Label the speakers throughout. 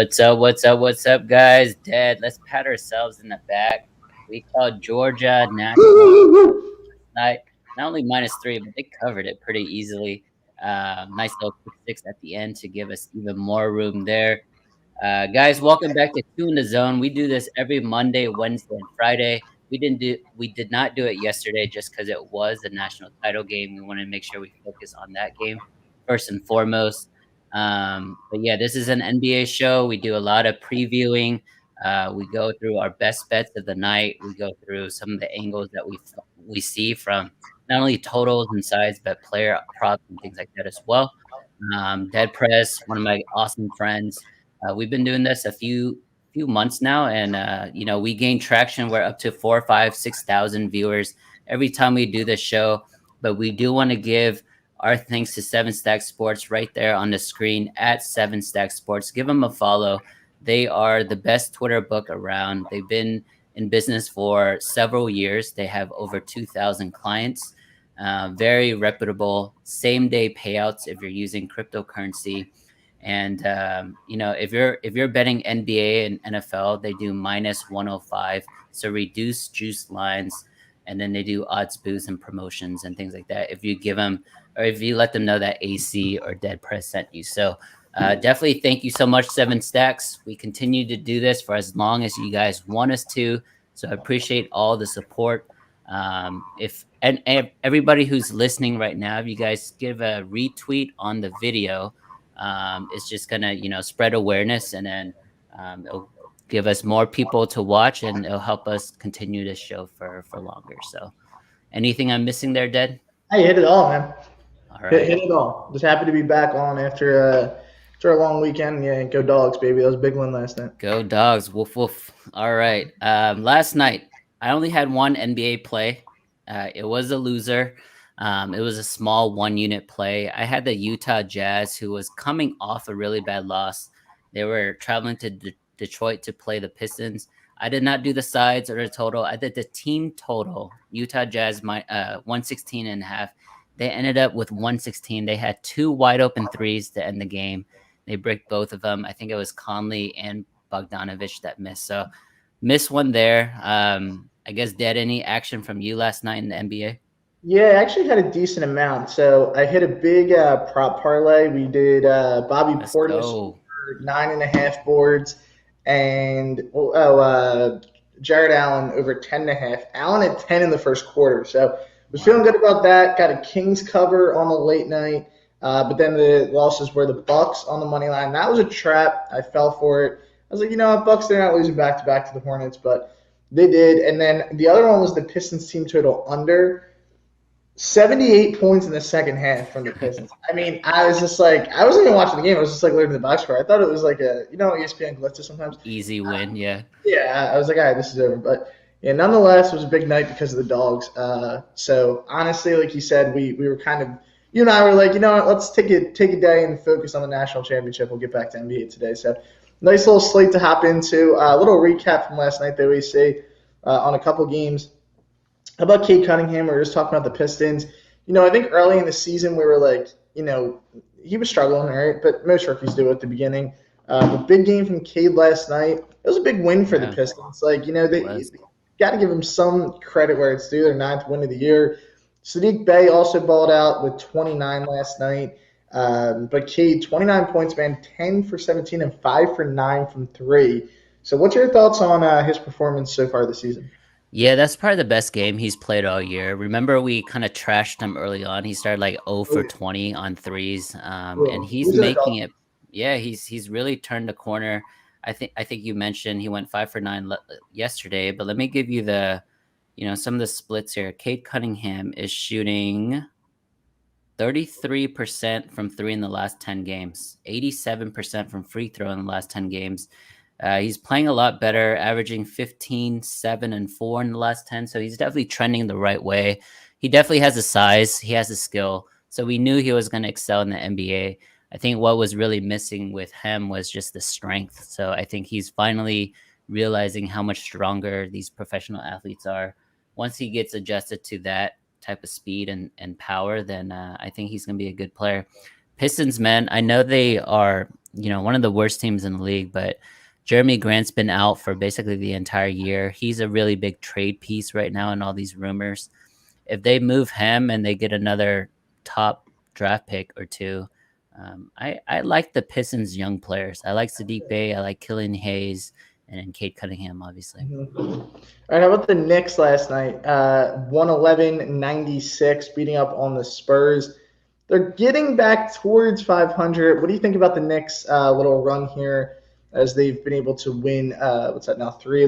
Speaker 1: What's up? What's up? What's up, guys? Dad, let's pat ourselves in the back. We called Georgia national night. Not only -3, but they covered it pretty easily. Nice little pick six at the end to give us even more room there. Guys, welcome back to Two in the Zone. We do this every Monday, Wednesday, and Friday. We did not do it yesterday just because it was a national title game. We wanted to make sure we focus on that game first and foremost. But yeah, this is an NBA show. We do a lot of previewing. We go through our best bets of the night. We go through some of the angles that we see from not only totals and sides, but player props and things like that as well. Dead Press, one of my awesome friends. We've been doing this a few months now, and we gain traction. We're up to 4, 5, 6,000 viewers every time we do this show. But we do want to give our thanks to Seven Stack Sports right there on the screen at Seven Stack Sports. Give them a follow. They are the best Twitter book around. They've been in business for several years. They have over 2,000 clients. Very reputable, same day payouts if you're using cryptocurrency. And if you're betting NBA and NFL, they do -105, so reduced juice lines, and then they do odds boosts and promotions and things like that. If you give them or if you let them know that AC or Dead Press sent you, so definitely thank you so much, Seven Stacks. We continue to do this for as long as you guys want us to, so I appreciate all the support. If and everybody who's listening right now, if you guys give a retweet on the video, it's just gonna spread awareness, and then it'll give us more people to watch, and it'll help us continue this show for longer. So anything I'm missing there, Dead?
Speaker 2: Hey, hit it all, man.
Speaker 1: All
Speaker 2: Hit
Speaker 1: right,
Speaker 2: it all. Just happy to be back on after a long weekend. Yeah, go dogs, baby. That was a big one last night.
Speaker 1: go Dogs. Woof woof. All right, last night I only had one NBA play. It was a loser. It was a small 1 unit play. I had the Utah Jazz, who was coming off a really bad loss. They were traveling to Detroit to play the Pistons. I did not do the sides or the total. I did the team total. Utah Jazz, 116 and a half. They ended up with 116. They had two wide open threes to end the game. They bricked both of them. I think it was Conley and Bogdanovich that missed. So missed one there. I guess, Dad, any action from you last night in the NBA?
Speaker 2: Yeah, I actually had a decent amount. So I hit a big prop parlay. We did Bobby
Speaker 1: Let's
Speaker 2: Portis
Speaker 1: go.
Speaker 2: over 9.5 boards, and Jared Allen over 10.5. Allen at 10 in the first quarter. So was feeling good about that. Got a Kings cover on the late night. But then the losses were the Bucks on the money line. That was a trap. I fell for it. I was like, you know what, Bucks, they're not losing back to back to the Hornets, but they did. And then the other one was the Pistons team total under 78 points in the second half from the Pistons. I mean, I was just like, I wasn't even watching the game. I was just like learning the box score. I thought it was like ESPN glitches sometimes.
Speaker 1: Easy win, yeah.
Speaker 2: Yeah, I was like, all right, this is over. But yeah, nonetheless, it was a big night because of the dogs. So honestly, like you said, we were kind of, you and I were like, you know what, let's take a day and focus on the national championship. We'll get back to NBA today. So nice little slate to hop into. A little recap from last night that we see on a couple games. How about Cade Cunningham? We were just talking about the Pistons. I think early in the season we were like, he was struggling, right? But most rookies do at the beginning. The big game from Cade last night. It was a big win for the
Speaker 1: Yeah,
Speaker 2: Pistons. Like, they
Speaker 1: was.
Speaker 2: got to give them some credit where it's due. Their ninth win of the year. Sadiq Bey also balled out with 29 last night. But Cade, 29 points, man, 10 for 17 and 5 for 9 from three. So what's your thoughts on his performance so far this season?
Speaker 1: Yeah, that's probably the best game he's played all year. Remember, we kind of trashed him early on. He started like 0
Speaker 2: Oh,
Speaker 1: for
Speaker 2: yeah.
Speaker 1: 20 on threes, and
Speaker 2: Cool.
Speaker 1: he's
Speaker 2: Who's our
Speaker 1: making
Speaker 2: dog?
Speaker 1: it. Yeah, he's really turned the corner. I think you mentioned he went 5 for 9 yesterday, but let me give you some of the splits here. Kate Cunningham is shooting 33% from three in the last 10 games, 87% from free throw in the last 10 games. He's playing a lot better, averaging 15, 7, and 4 in the last 10. So he's definitely trending the right way. He definitely has the size, he has the skill. So we knew he was going to excel in the NBA. I think what was really missing with him was just the strength. So I think he's finally realizing how much stronger these professional athletes are. Once he gets adjusted to that type of speed and power, then I think he's going to be a good player. Pistons, man, I know they are, one of the worst teams in the league, but Jeremy Grant's been out for basically the entire year. He's a really big trade piece right now in all these rumors. If they move him and they get another top draft pick or two, I like the Pistons' young players. I like Sadiq Bey. I like Killian Hayes and Kate Cunningham, obviously.
Speaker 2: All right, how about the Knicks last night? 111-96, beating up on the Spurs. They're getting back towards 500. What do you think about the Knicks' little run here as they've been able to win, 3 of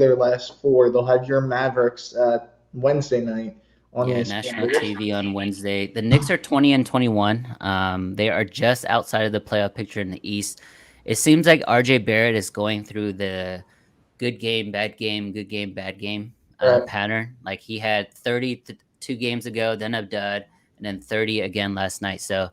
Speaker 2: their last 4? They'll have your Mavericks Wednesday night on
Speaker 1: national TV on Wednesday. The Knicks are 20-21. They are just outside of the playoff picture in the East. It seems like RJ Barrett is going through the good game, bad game, good game, bad game pattern. Like he had 32 games ago, then a dud, and then 30 again last night. So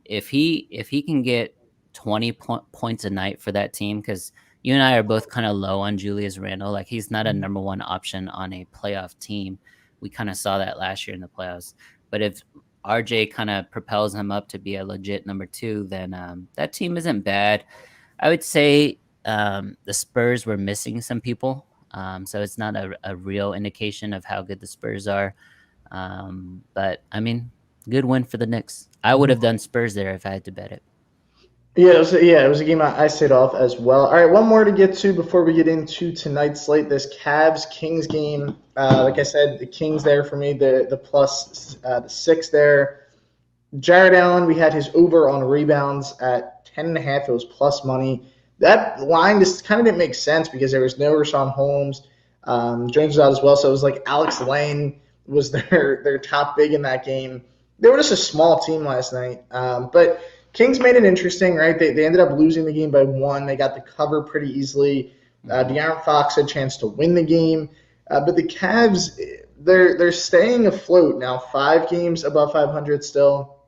Speaker 1: if he can get 20 points a night for that team, because you and I are both kind of low on Julius Randle. Like he's not a number one option on a playoff team. We kind of saw that last year in the playoffs. But if RJ kind of propels him up to be a legit number 2, then that team isn't bad. I would say the Spurs were missing some people. So it's not a real indication of how good the Spurs are. But, I mean, good win for the Knicks. I would have done Spurs there if I had to bet it.
Speaker 2: Yeah, it was a game I stayed off as well. All right, one more to get to before we get into tonight's slate. This Cavs-Kings game. Like I said, the Kings there for me, the plus the 6 there. Jared Allen, we had his over on rebounds at 10.5. It was plus money. That line just kind of didn't make sense because there was no Rashawn Holmes. Jones was out as well, so it was like Alex Lane was their top big in that game. They were just a small team last night, but Kings made it interesting, right? They ended up losing the game by 1. They got the cover pretty easily. De'Aaron Fox had a chance to win the game. But the Cavs, they're staying afloat now, 5 games above 500 still.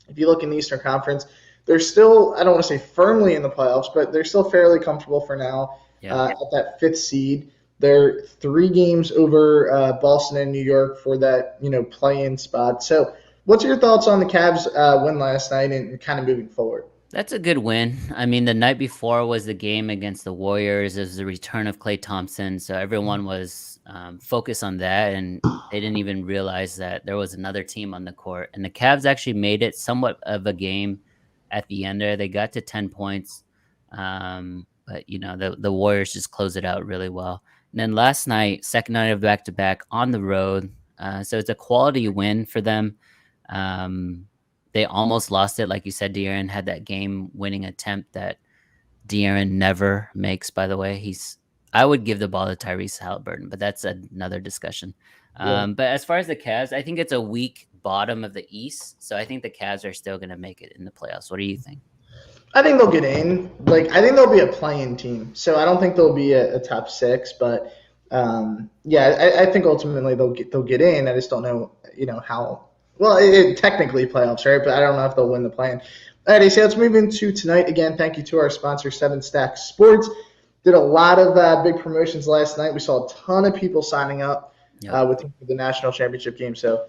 Speaker 2: If you look in the Eastern Conference, they're still, I don't want to say firmly in the playoffs, but they're still fairly comfortable for now at that 5th seed. They're 3 games over Boston and New York for that, play-in spot. So what's your thoughts on the Cavs win last night and kind of moving forward?
Speaker 1: That's a good win. I mean, the night before was the game against the Warriors. It was the return of Klay Thompson. So everyone was focused on that, and they didn't even realize that there was another team on the court. And the Cavs actually made it somewhat of a game at the end there. They got to 10 points. But, the Warriors just closed it out really well. And then last night, second night of back-to-back on the road. So it's a quality win for them. They almost lost it. Like you said, De'Aaron had that game-winning attempt that De'Aaron never makes, by the way. I would give the ball to Tyrese Halliburton, but that's another discussion. But as far as the Cavs, I think it's a weak bottom of the East. So I think the Cavs are still going to make it in the playoffs. What do you think?
Speaker 2: I think they'll get in. I think they'll be a play-in team. So I don't think they'll be a top 6, but I think ultimately they'll get in. I just don't know, how. Well, technically playoffs, right? But I don't know if they'll win the play-in. All right, so let's move into tonight. Again, thank you to our sponsor, 7 Stack Sports. Did a lot of big promotions last night. We saw a ton of people signing up with the national championship game. So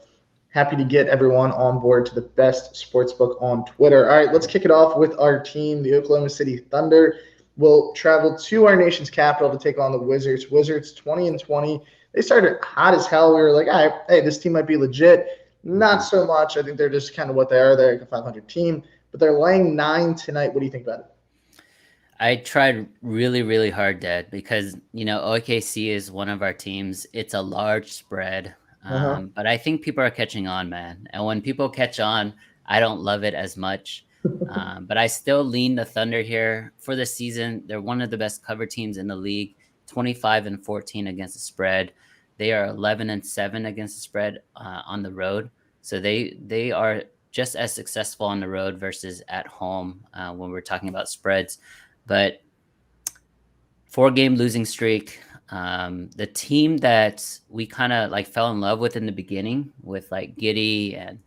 Speaker 2: happy to get everyone on board to the best sportsbook on Twitter. All right, let's kick it off with our team, the Oklahoma City Thunder. Will travel to our nation's capital to take on the Wizards. Wizards 20-20. They started hot as hell. We were like, all right, hey, this team might be legit. Not so much. I think they're just kind of what they are. They're like a 500 team, but they're laying 9 tonight. What do you think about it?
Speaker 1: I tried really, really hard, Dad, because, OKC is one of our teams. It's a large spread, but I think people are catching on, man. And when people catch on, I don't love it as much. But I still lean the Thunder here for the season. They're one of the best cover teams in the league, 25-14 against the spread. They are 11-7 against the spread on the road. So they are just as successful on the road versus at home when we're talking about spreads. But 4-game losing streak. The team that we kind of fell in love with in the beginning with Giddey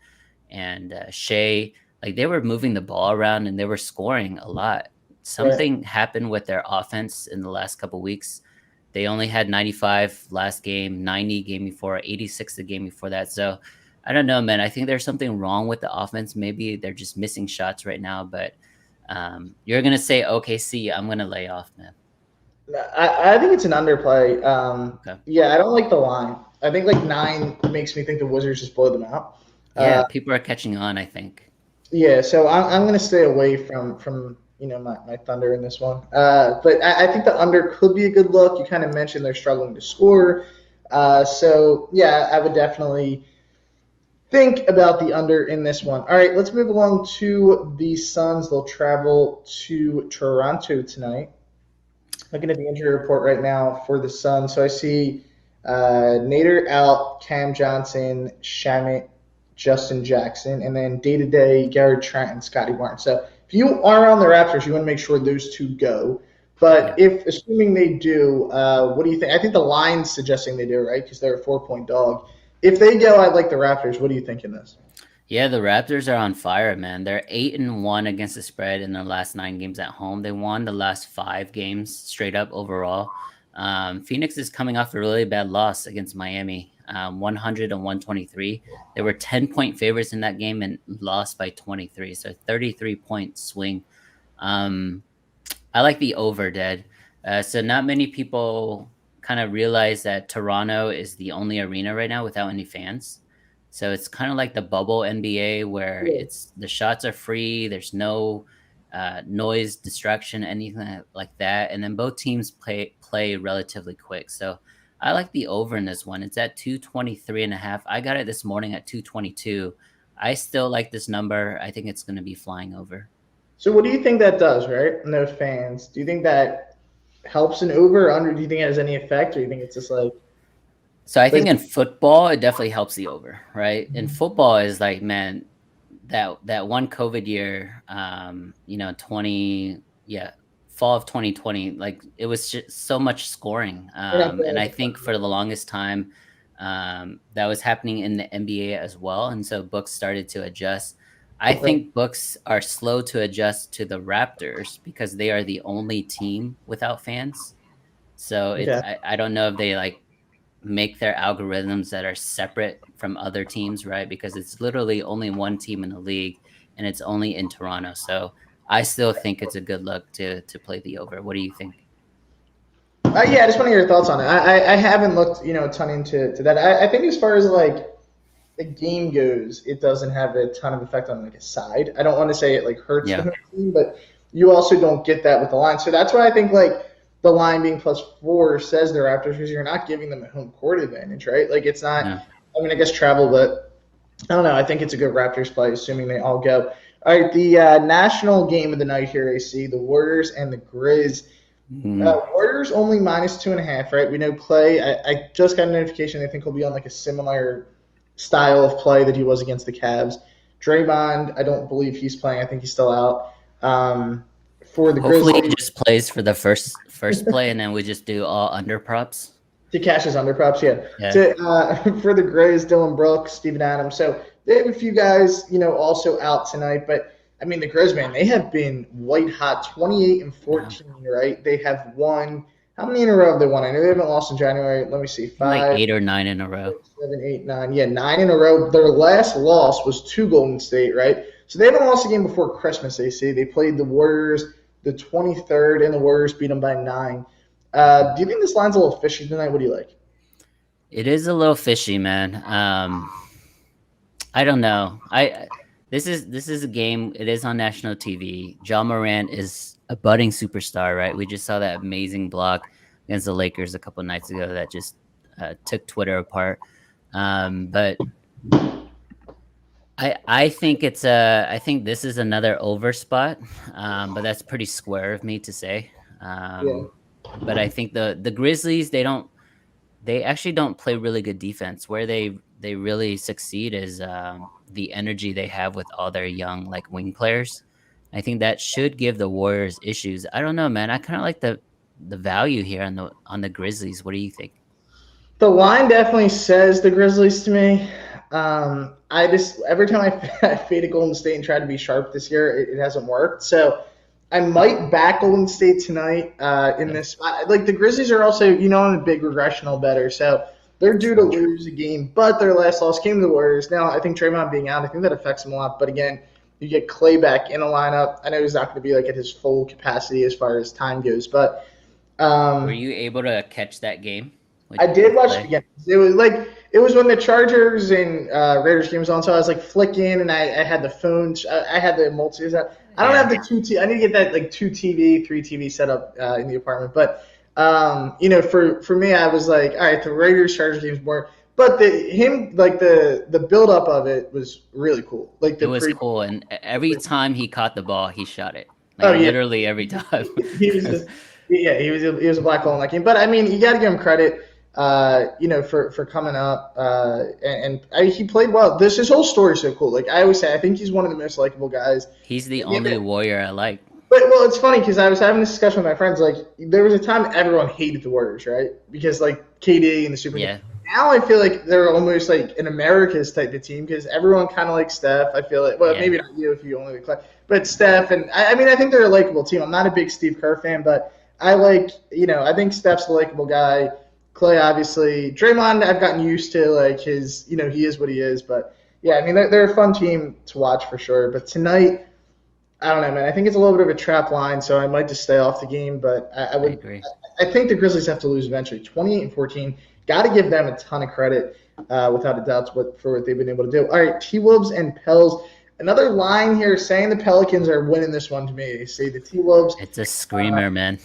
Speaker 1: and Shea, they were moving the ball around and they were scoring a lot. Something happened with their offense in the last couple of weeks. They only had 95 last game, 90 game before, 86 the game before that. So I don't know, man. I think there's something wrong with the offense. Maybe they're just missing shots right now. But you're gonna say OKC. I'm gonna lay off, man.
Speaker 2: I think it's an underplay.
Speaker 1: Okay.
Speaker 2: Yeah, I don't like the line. I think like 9 makes me think the Wizards just blow them out.
Speaker 1: Yeah, people are catching on, I think.
Speaker 2: Yeah, so I'm going to stay away from my Thunder in this one. But I think the under could be a good look. You kind of mentioned they're struggling to score. So, yeah, I would definitely think about the under in this one. All right, let's move along to the Suns. They'll travel to Toronto tonight. Looking at the injury report right now for the Suns. So I see Nader out, Cam Johnson, Shamit, Justin Jackson, and then day-to-day Garrett Trent and Scotty Barnes. So if you are on the Raptors, you want to make sure those two go. But if, assuming they do, what do you think? I think the line's suggesting they do, right? Because they're a 4-point dog. If they go, I like the Raptors. What do you think in this?
Speaker 1: Yeah, the Raptors are on fire, man. They're 8-1 against the spread in their last 9 games at home. They won the last 5 games straight up overall. Phoenix is coming off a really bad loss against Miami, 100 and 123. They were 10-point favorites in that game and lost by 23, so 33-point swing. I like the over, Dead. So not many people kind of realize that Toronto is the only arena right now without any fans. So it's kind of like the bubble NBA where it's the shots are free. There's no noise, distraction, anything like that. And then both teams play relatively quick. So I like the over in this one. It's at 223.5. I got it this morning at 222. I still like this number. I think it's going to be flying over.
Speaker 2: So what do you think that does, right? No fans. Do you think that helps an over or under? Do you think it has any effect, or do you think it's just like?
Speaker 1: So I think in football, it definitely helps the over, right? In football is like, man, that one COVID year, fall of 2020, like it was just so much scoring. And I think for the longest time, that was happening in the NBA as well. And so books started to adjust. I think books are slow to adjust to the Raptors because they are the only team without fans. So I don't know if they like make their algorithms that are separate from other teams, right? Because it's literally only one team in the league and it's only in Toronto. So I still think it's a good look to play the over. What do you think?
Speaker 2: Yeah, I just want to hear your thoughts on it. I haven't looked, a ton into that. I think as far as like the game goes, it doesn't have a ton of effect on like a side. I don't want to say it like hurts the home team, but you also don't get that with the line. So that's why I think like the line being +4 says the Raptors because you're not giving them a home court advantage, right? Like it's not. Yeah. I mean, I guess travel, but I don't know. I think it's a good Raptors play, assuming they all go. All right, the national game of the night here, AC, the Warriors and the Grizz. Warriors only -2.5, right? We know Clay. I just got a notification. I think he'll be on like a similar style of play that he was against the Cavs. Draymond, I don't believe he's playing. I think he's still out. For the
Speaker 1: Hopefully
Speaker 2: Grizzlies,
Speaker 1: he just plays for the first play, and then we just do all under props.
Speaker 2: To cash his under props, yeah. For the Grizz, Dylan Brooks, Steven Adams. So they have a few guys, also out tonight. But I mean, the Grizz, man, they have been white hot, 28-14, right? They have won. How many in a row have they won? I know they haven't lost in January. Let me see, 5,
Speaker 1: like 8 or 9 in a row.
Speaker 2: 7, 8, 9. Yeah, 9 in a row. Their last loss was to Golden State, right? So they haven't lost a game before Christmas. They say they played the Warriors the 23rd, and the Warriors beat them by 9. Do you think this line's a little fishy tonight? What do you like?
Speaker 1: It is a little fishy, man. I don't know. This is a game. It is on national TV. Ja Morant is a budding superstar, right? We just saw that amazing block against the Lakers a couple nights ago that just took Twitter apart. But I think I think this is another over spot, but that's pretty square of me to say. But I think the Grizzlies, they actually don't play really good defense. Where they really succeed is the energy they have with all their young like wing players. I think that should give the Warriors issues. I don't know, man. I kind of like the value here on the Grizzlies. What do you think?
Speaker 2: The line definitely says the Grizzlies to me. I just every time I faded Golden State and tried to be sharp this year, it hasn't worked. So I might back Golden State tonight in this spot. Like the Grizzlies are also, on a big regressional better. So They're due to lose a game, but their last loss came to the Warriors. Now, I think Draymond being out, I think that affects him a lot. But again, you get Clay back in a lineup. I know he's not going to be like at his full capacity as far as time goes, but
Speaker 1: were you able to catch that game?
Speaker 2: I did watch it again. It was when the Chargers and Raiders game was on, so I was like flicking, and I had the phones. I had the multi. I don't have the I need to get that like 2 TV, 3 TV set up in the apartment. But for me, I was like, all right, the Raiders Chargers game's more. But the build up of it was really cool. Like
Speaker 1: it was cool, and every time he caught the ball, he shot it. Literally every time.
Speaker 2: He was he was a black hole in that game. But I mean, you got to give him credit. For coming up, and he played well. His whole story is so cool. Like I always say, I think he's one of the most likable guys.
Speaker 1: He's the only Warrior I like.
Speaker 2: But it's funny because I was having this discussion with my friends. Like there was a time everyone hated the Warriors, right? Because like KD and the Super.
Speaker 1: Yeah.
Speaker 2: Now I feel like they're almost like an America's type of team because everyone kind of likes Steph. I feel like, maybe not you if you only like Clay, but Steph and I mean I think they're a likable team. I'm not a big Steve Kerr fan, but I I think Steph's a likable guy. Clay, obviously. Draymond, I've gotten used to, like, his, he is what he is. But, yeah, I mean, they're a fun team to watch for sure. But tonight, I don't know, man. I think it's a little bit of a trap line, so I might just stay off the game. But I agree. I think the Grizzlies have to lose eventually. 28-14. Got to give them a ton of credit, without a doubt, for what they've been able to do. All right, T-Wolves and Pels. Another line here saying the Pelicans are winning this one to me. They say the T-Wolves.
Speaker 1: It's a screamer, man.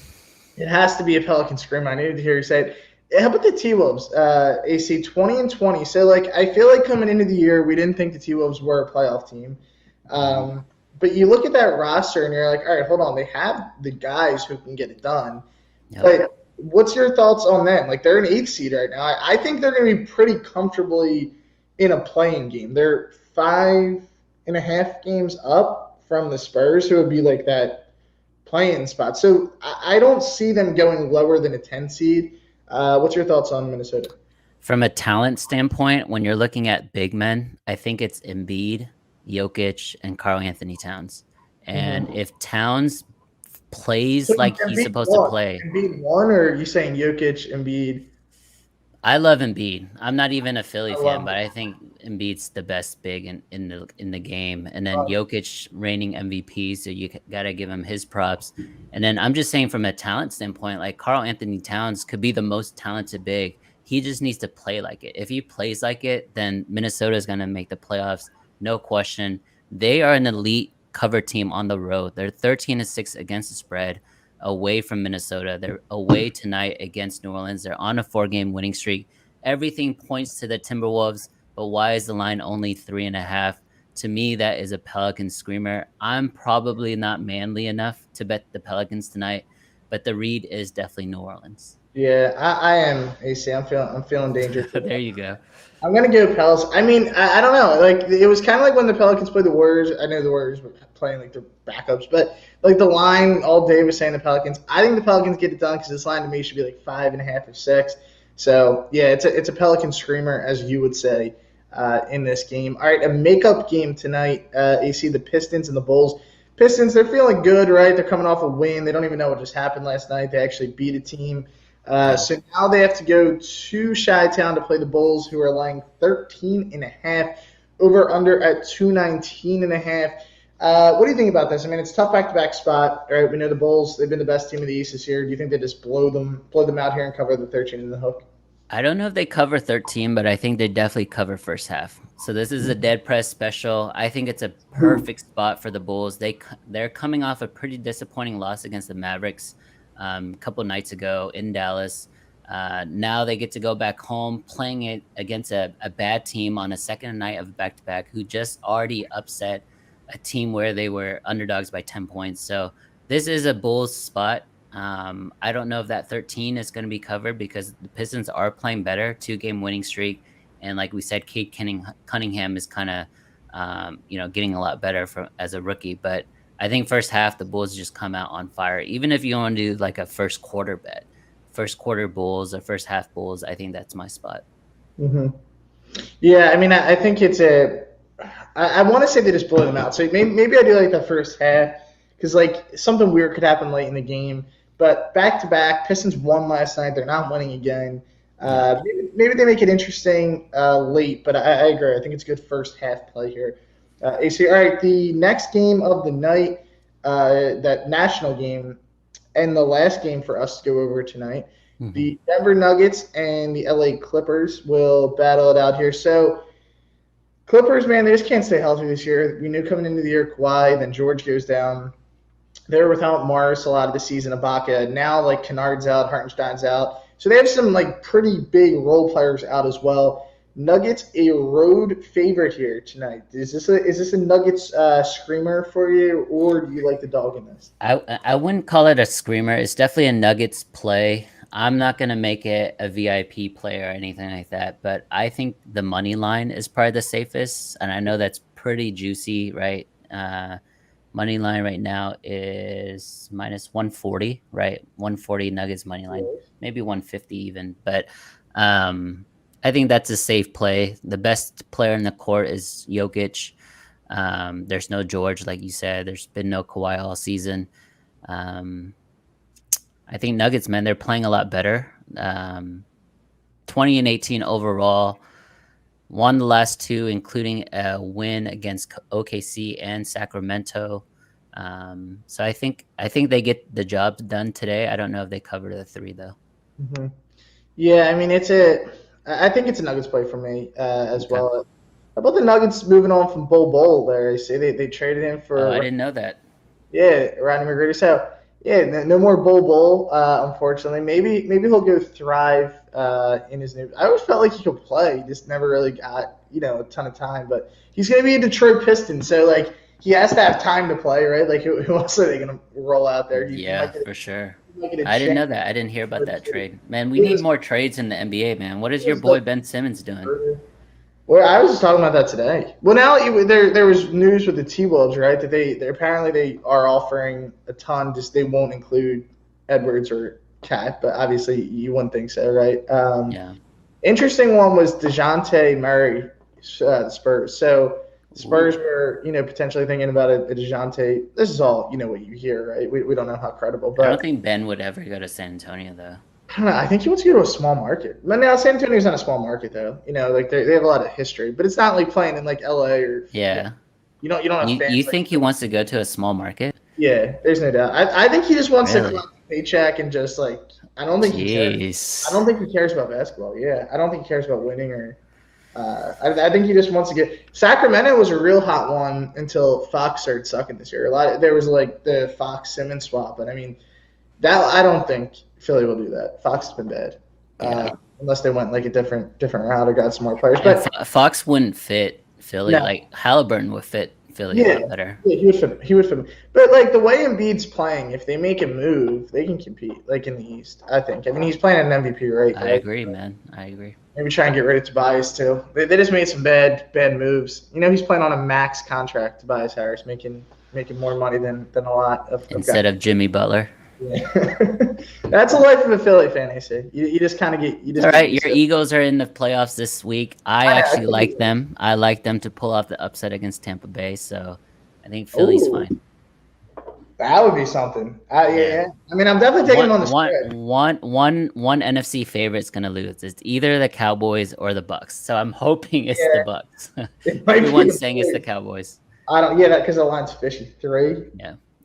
Speaker 2: It has to be a Pelican screamer. I needed to hear you say it. How about the T-Wolves? AC 20-20. So, I feel like coming into the year, we didn't think the T-Wolves were a playoff team. But you look at that roster, and you're like, all right, hold on. They have the guys who can get it done. Yep. But what's your thoughts on them? They're an 8th seed right now. I think they're going to be pretty comfortably in a playing game. They're 5.5 games up from the Spurs, who would be that playing spot. So I don't see them going lower than a 10 seed. What's your thoughts on Minnesota?
Speaker 1: From a talent standpoint, when you're looking at big men, I think it's Embiid, Jokic, and Karl-Anthony Towns. And if Towns plays like he's supposed to play.
Speaker 2: Embiid one, or are you saying Jokic, Embiid?
Speaker 1: I love Embiid. I'm not even a Philly fan, but I think Embiid's the best big in the game. And then Jokic reigning MVP, so you got to give him his props. And then I'm just saying from a talent standpoint, Karl-Anthony Towns could be the most talented big. He just needs to play like it. If he plays like it, then Minnesota is going to make the playoffs, no question. They are an elite cover team on the road. They're 13-6 against the spread. Away from Minnesota. They're away tonight against New Orleans. They're on a 4-game winning streak. Everything points to the Timberwolves, but why is the line only 3.5? To me, that is a Pelican screamer. I'm probably not manly enough to bet the Pelicans tonight, but the read is definitely New Orleans.
Speaker 2: Yeah, I am, AC. I'm feeling dangerous.
Speaker 1: There you go.
Speaker 2: I'm going to go Pels. I mean, I don't know. It was kind of like when the Pelicans played the Warriors. I know the Warriors were playing their backups, but the line all day was saying the Pelicans. I think the Pelicans get it done because this line to me should be 5.5 or 6. So, yeah, it's a Pelican screamer, as you would say, in this game. All right, a makeup game tonight. AC, the Pistons and the Bulls. Pistons, they're feeling good, right? They're coming off a win. They don't even know what just happened last night. They actually beat a team. So now they have to go to Chi-Town to play the Bulls, who are laying 13.5, over under at 219.5. What do you think about this? I mean, it's a tough back-to-back spot, right? We know the Bulls, they've been the best team in the East this year. Do you think they just blow them out here and cover the 13 in the hook?
Speaker 1: I don't know if they cover 13, but I think they definitely cover first half. So this is a dead press special. I think it's a perfect spot for the Bulls. They're coming off a pretty disappointing loss against the Mavericks a couple nights ago in Dallas. Now they get to go back home playing it against a bad team on a second night of back-to-back who just already upset a team where they were underdogs by 10 points. So this is a Bulls spot. I don't know if that 13 is going to be covered because the Pistons are playing better, 2-game winning streak. And like we said, Cade Cunningham is kind of, getting a lot better as a rookie. But I think first half, the Bulls just come out on fire. Even if you want to do a first quarter bet, first quarter Bulls or first half Bulls, I think that's my spot.
Speaker 2: Mm-hmm. Yeah, I mean, I think it's I want to say they just blow them out. So maybe I do the first half because something weird could happen late in the game. But back to back, Pistons won last night. They're not winning again. Maybe they make it interesting late, but I agree. I think it's a good first half play here. AC, all right, the next game of the night, that national game, and the last game for us to go over tonight, the Denver Nuggets and the LA Clippers will battle it out here. So, Clippers, man, they just can't stay healthy this year. We knew coming into the year Kawhi, then George goes down. They're without Morris a lot of the season. Ibaka now, like Kennard's out, Hartenstein's out, so they have some like pretty big role players out as well. Nuggets a road favorite here tonight. Is this a Nuggets screamer for you, or do you like the dog in this?
Speaker 1: I wouldn't call it a screamer. It's definitely a Nuggets play. I'm not gonna make it a VIP play or anything like that, but I think the money line is probably the safest, and I know that's pretty juicy, right? Money line right now is minus 140, right? 140 Nuggets money line, maybe 150 even. But I think that's a safe play. The best player in the court is Jokic. There's no George, like you said. There's been no Kawhi all season. I think Nuggets, man, they're playing a lot better. 20 and 18 overall. Won the last two, including a win against OKC and Sacramento. So I think they get the job done today. I don't know if they cover the three though.
Speaker 2: Mm-hmm. Yeah, I mean I think it's a Nuggets play for me as well. How about the Nuggets moving on from Bol there? I see they traded him for.
Speaker 1: Oh, I didn't know that.
Speaker 2: Yeah, Rodney McGrady. So yeah, no more Bol. Unfortunately, maybe he'll go thrive in his new. I always felt like he could play. He just never really got a ton of time. But he's going to be a Detroit Piston, so like he has to have time to play, right? Like who else are they going to roll out there?
Speaker 1: For sure. I didn't know that. I didn't hear about that trade. Man, we need more trades in the NBA, man. What is your boy Ben Simmons doing?
Speaker 2: Well, I was just talking about that today. Well, now there was news with the T-Wolves, right? That they apparently they are offering a ton. Just they won't include Edwards or Cat, but obviously you wouldn't think so, right?
Speaker 1: Yeah.
Speaker 2: Interesting one was DeJounte Murray, Spurs. So Spurs were potentially thinking about a DeJounte. This is all what you hear, right? We don't know how credible, but
Speaker 1: I don't think Ben would ever go to San Antonio though.
Speaker 2: I don't know. I think he wants to go to a small market. But now San Antonio's not a small market though. Like they have a lot of history, but it's not like playing in like LA or You don't have fans.
Speaker 1: You think he wants to go to a small market?
Speaker 2: Yeah, there's no doubt. I think he just wants to collect a paycheck and just like I don't think he cares. I don't think he cares about basketball. Yeah, I don't think he cares about winning or. I think he just wants to get. Sacramento was a real hot one until Fox started sucking this year. There was like the Fox Simmons swap, but I mean, that I don't think Philly will do that. Fox has been bad, unless they went like a different route or got some more players. But
Speaker 1: Fox wouldn't fit Philly. No. Like Halliburton would fit Philly a lot better.
Speaker 2: Yeah, he would fit. But like the way Embiid's playing, if they make a move, they can compete. Like in the East, I think. I mean, he's playing at an MVP right.
Speaker 1: I agree, man. I agree.
Speaker 2: Maybe try and get rid of Tobias too. They just made some bad moves. He's playing on a max contract. Tobias Harris making more money than a lot of
Speaker 1: instead of Jimmy Butler.
Speaker 2: Yeah. That's a life of a Philly fan, I say. You just kind of get.
Speaker 1: All right, your Eagles are in the playoffs this week. I actually like them. I like them to pull off the upset against Tampa Bay, so I think Philly's fine.
Speaker 2: That would be something. Yeah. I mean, I'm definitely taking them on the spread.
Speaker 1: One NFC favorite's gonna lose. It's either the Cowboys or the Bucks. So I'm hoping it's the Bucks. Everyone's saying it's the Cowboys.
Speaker 2: I don't. Yeah, that because the line's fishy. 3.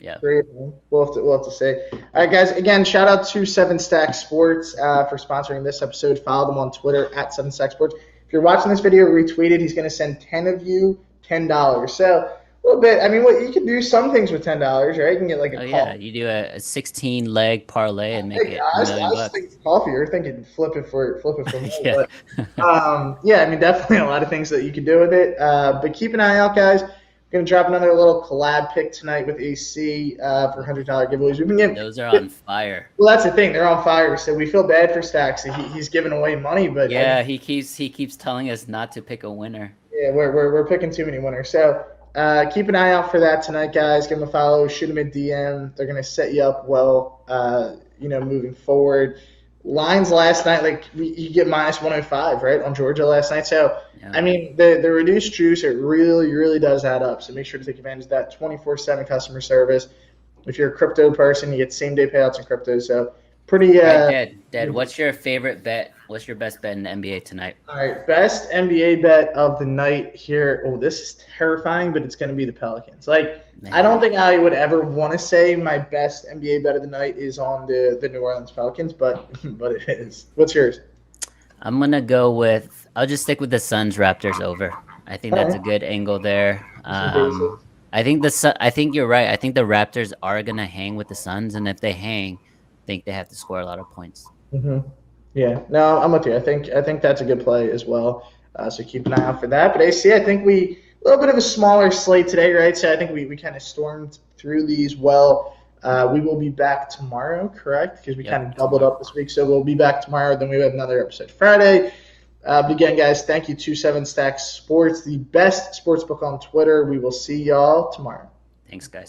Speaker 1: Yeah.
Speaker 2: 3. We'll have to say. All right, guys. Again, shout out to 7 Stack Sports for sponsoring this episode. Follow them on Twitter at 7 Stack Sports. If you're watching this video, retweet it. He's going to send 10 of you $10. So. A little bit. I mean, you can do some things with $10, right? You can get like a call.
Speaker 1: Yeah, you do a 16-leg parlay and make it $1 million. I was
Speaker 2: thinking coffee. You're thinking flip it for me. Yeah. But, I mean, definitely a lot of things that you can do with it. But keep an eye out, guys. We're going to drop another little collab pick tonight with AC for $100 giveaways.
Speaker 1: Those are on fire.
Speaker 2: Well, that's the thing. They're on fire. So we feel bad for Stacks. He's giving away money, but
Speaker 1: he keeps telling us not to pick a winner.
Speaker 2: Yeah, we're picking too many winners. So. Keep an eye out for that tonight, guys. Give them a follow. Shoot them a DM. They're going to set you up well, moving forward. Lines last night, like you get minus 105, right, on Georgia last night. So, I mean, the reduced juice, it really, really does add up. So make sure to take advantage of that 24/7 customer service. If you're a crypto person, you get same-day payouts in crypto. So pretty.
Speaker 1: All right, Dad, what's your favorite bet? What's your best bet in the NBA tonight?
Speaker 2: All right, best NBA bet of the night here. Oh, this is terrifying, but it's going to be the Pelicans. Like, I don't think I would ever want to say my best NBA bet of the night is on the New Orleans Pelicans, but it is. What's yours?
Speaker 1: I'm gonna go with. I'll just stick with the Suns Raptors over. I think that's a good angle there. I think you're right. I think the Raptors are gonna hang with the Suns, and if they hang, I think they have to score a lot of points.
Speaker 2: Mm-hmm. Yeah, no, I'm with you. I think that's a good play as well. So keep an eye out for that. But AC, I think a little bit of a smaller slate today, right? So I think we kind of stormed through these well. We will be back tomorrow, correct? Because we kind of doubled up this week. So we'll be back tomorrow. Then we have another episode Friday. But again, guys, thank you to 7 Stacks Sports, the best sports book on Twitter. We will see y'all tomorrow.
Speaker 1: Thanks, guys.